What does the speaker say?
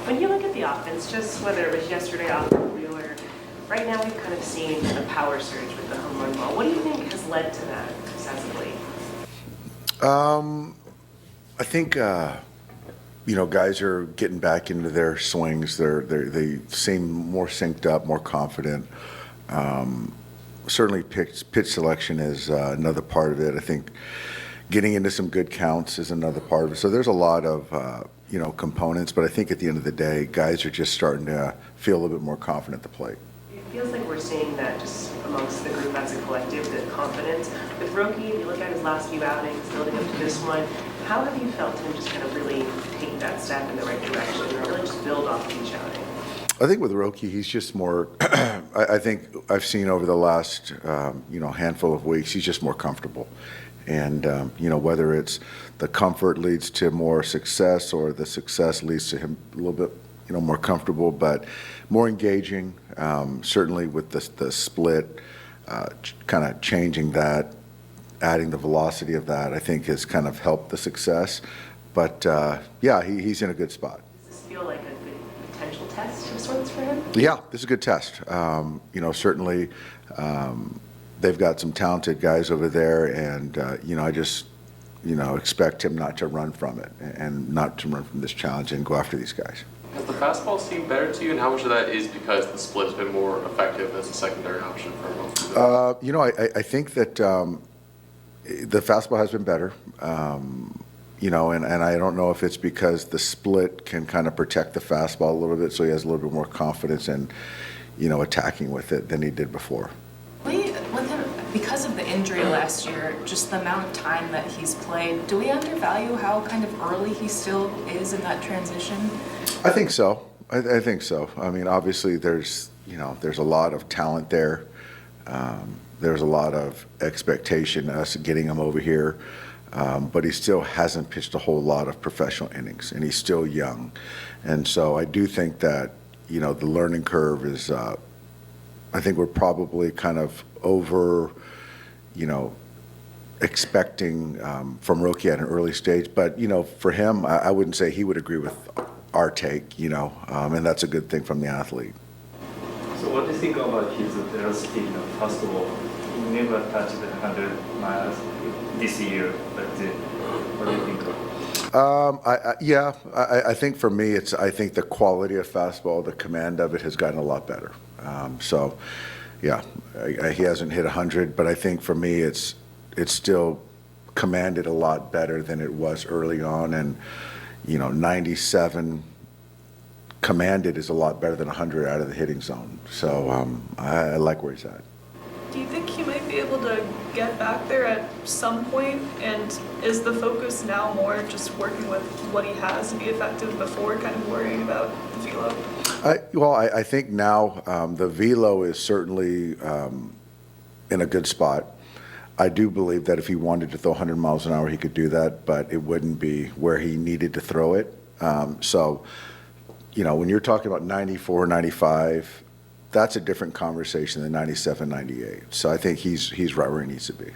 When you look at the offense, just whether it was yesterday off the wheel or right now, we've kind of seen a power surge with the home run ball. What do you think has led to that successively? I think guys are getting back into their swings. They seem more synced up, more confident. Certainly, pitch selection is another part of it. I think getting into some good counts is another part of it. So there's a lot of components, but I think at the end of the day, guys are just starting to feel a little bit more confident at the plate. It feels like we're seeing that just amongst the group as a collective, the confidence. With Roki, if you look at his last few outings, building up to this one, how have you felt him just kind of really take that step in the right direction or really just build off each outing? I think with Roki, he's just more. I think I've seen over the last handful of weeks, he's just more comfortable, and whether it's the comfort leads to more success or the success leads to him a little bit more comfortable, but more engaging. Certainly with the split, kind of changing that, adding the velocity of that, I think has kind of helped the success. But he's in a good spot. Does this feel like a good potential test of sorts for him? Yeah, this is a good test. Certainly they've got some talented guys over there, and I just expect him not to run from it and not to run from this challenge and go after these guys. Has the fastball seemed better to you, and how much of that is because the split has been more effective as a secondary option for him? I think that the fastball has been better, and I don't know if it's because the split can kind of protect the fastball a little bit, so he has a little bit more confidence in, attacking with it than he did before. With him, because of the injury last year, just the amount of time that he's played, do we undervalue how kind of early he still is in that transition? I think so. I think so. I mean, obviously, there's a lot of talent there. There's a lot of expectation us getting him over here, but he still hasn't pitched a whole lot of professional innings, and he's still young. And so I do think that the learning curve is. I think we're probably kind of over, expecting from Roki at an early stage. But for him, I wouldn't say he would agree with our take. And that's a good thing from the athlete. So what do you think about his velocity? First of all, he never touched 100 miles this year, but what do you think? I think for me, I think the quality of fastball, the command of it has gotten a lot better. He hasn't hit 100, but I think for me, it's still commanded a lot better than it was early on, and 97 commanded is a lot better than 100 out of the hitting zone. So I like where he's at. Do you think he might be able to get back there at some point? And is the focus now more just working with what he has to be effective before kind of worrying about the velo? I think now the velo is certainly in a good spot. I do believe that if he wanted to throw 100 miles an hour, he could do that, but it wouldn't be where he needed to throw it. When you're talking about 94, 95, that's a different conversation than 97, 98. So I think he's right where he needs to be.